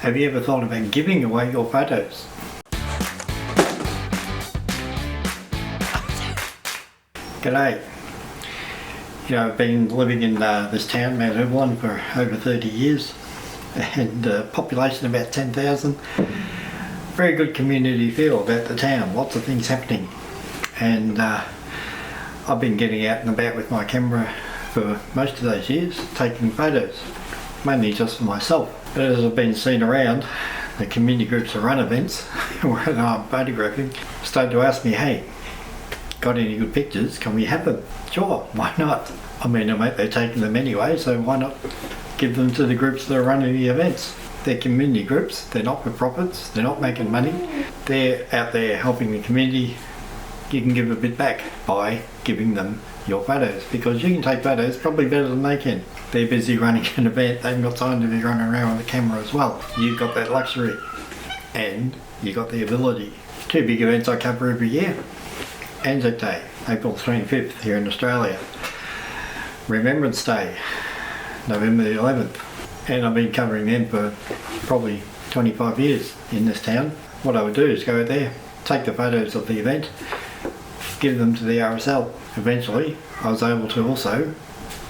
Have you ever thought about giving away your photos? G'day. I've been living in this town, Mount Evelyn, for over 30 years and population about 10,000. Very good community feel about the town, lots of things happening, and I've been getting out and about with my camera for most of those years, taking photos, mainly just for myself. But as I've been seen around, the community groups that run events where I'm photographing started to ask me, hey, got any good pictures? Can we have them? Sure, why not? I mean, they're taking them anyway, so why not give them to the groups that are running the events? They're community groups, they're not for profits, they're not making money, they're out there helping the community. You can give a bit back by giving them your photos, because you can take photos probably better than they can. They're busy running an event, they haven't got time to be running around with a camera as well. You've got that luxury and you've got the ability. Two big events I cover every year. Anzac Day, April 25th here in Australia. Remembrance Day, November the 11th. And I've been covering them for probably 25 years in this town. What I would do is go out there, take the photos of the event, give them to the RSL. Eventually, I was able to also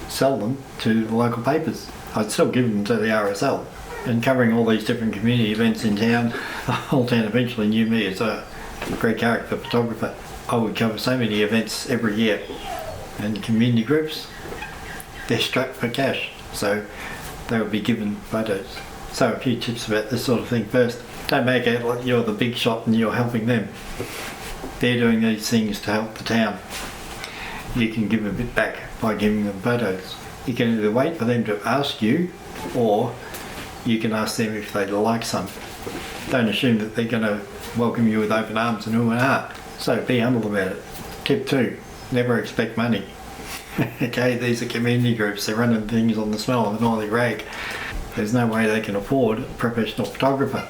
sell them to the local papers. I'd still give them to the RSL. And covering all these different community events in town, the whole town eventually knew me as a great character photographer. I would cover so many events every year, and community groups, they're strapped for cash, so they would be given photos. So a few tips about this sort of thing. First, don't make out like you're the big shot and you're helping them. They're doing these things to help the town. You can give a bit back by giving them photos. You can either wait for them to ask you, or you can ask them if they'd like some. Don't assume that they're going to welcome you with open arms and ooh and ah. So be humble about it. Tip 2, never expect money. Okay, these are community groups, they're running things on the smell of an oily rag. There's no way they can afford a professional photographer.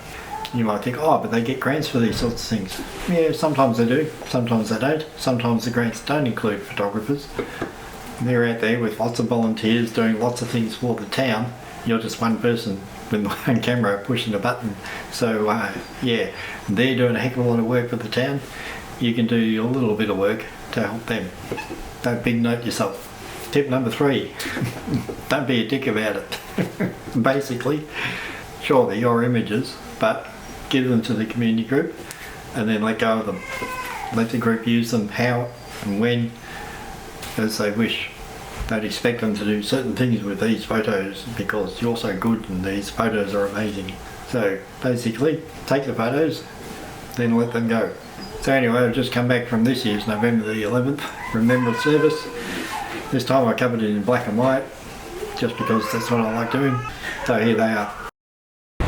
You might think, oh, but they get grants for these sorts of things. Yeah, sometimes they do, sometimes they don't. Sometimes the grants don't include photographers. They're out there with lots of volunteers doing lots of things for the town. You're just one person with one camera pushing a button. So yeah, they're doing a heck of a lot of work for the town. You can do a little bit of work to help them. Don't big note yourself. Tip number 3, don't be a dick about it. Basically, sure, they're your images, but give them to the community group and then let go of them. Let the group use them how and when as they wish. Don't expect them to do certain things with these photos because you're so good and these photos are amazing. So basically, take the photos, then let them go. So anyway, I've just come back from this year's November the 11th Remembrance Service. This time I covered it in black and white, just because that's what I like doing. So here they are.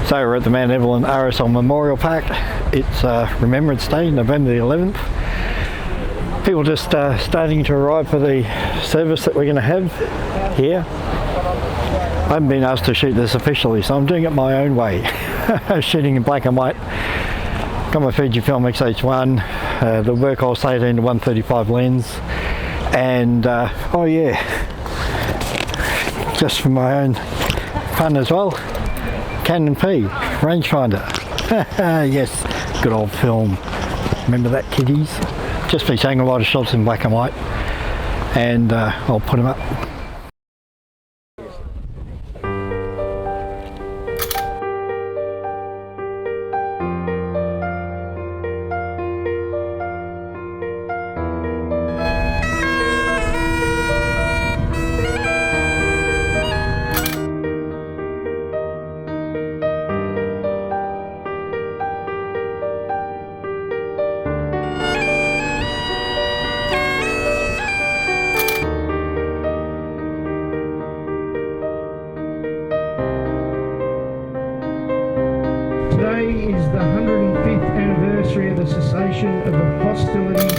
So we're at the Mount Evelyn RSL Memorial Park. It's Remembrance Day, November the 11th. People just starting to arrive for the service that we're going to have here. I haven't been asked to shoot this officially, so I'm doing it my own way. Shooting in black and white. Got my Fujifilm X-H1, the Workhorse 18 to 135 lens, and oh yeah, just for my own fun as well, Canon P rangefinder. Yes, good old film. Remember that, kiddies? Just be showing a lot of shots in black and white, and I'll put them up. Today is the 105th anniversary of the cessation of the hostilities.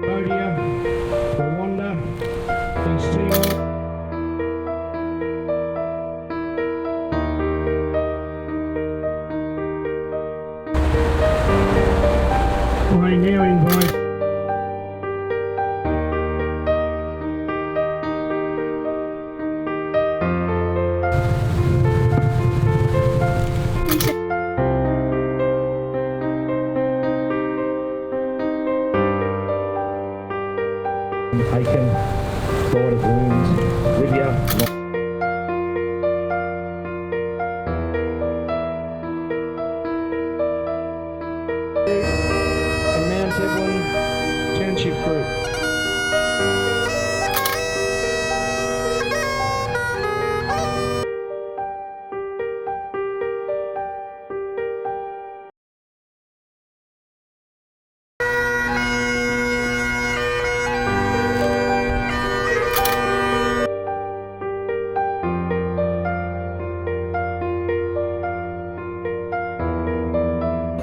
Cambodia, Rwanda, East Timor. I now invite American Lord of Wounds with you. And Mount Evelyn Township Group.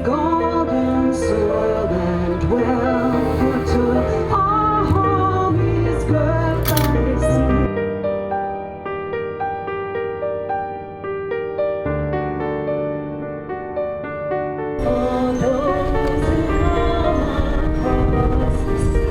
Golden soil and well put to our home is good by the sea. For those who come across the sea.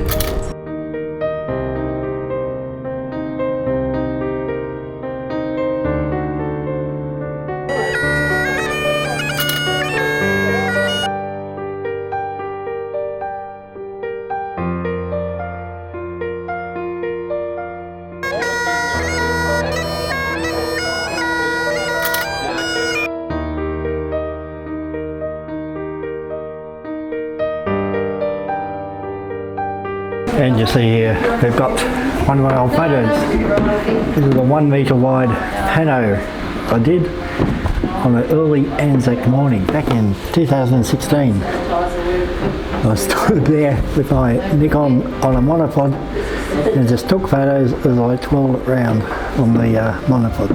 And you see here, they've got one of my old photos. This is a 1 metre wide pano I did on an early Anzac morning back in 2016. I stood there with my Nikon on a monopod and just took photos as I twirled it round on the monopod.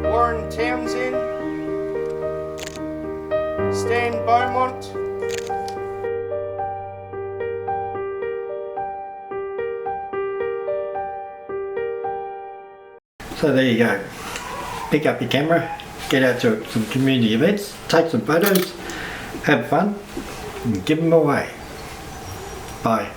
Warren Townsend, Stan Beaumont, So there you go. Pick up your camera, get out to some community events, take some photos, have fun, and give them away. Bye.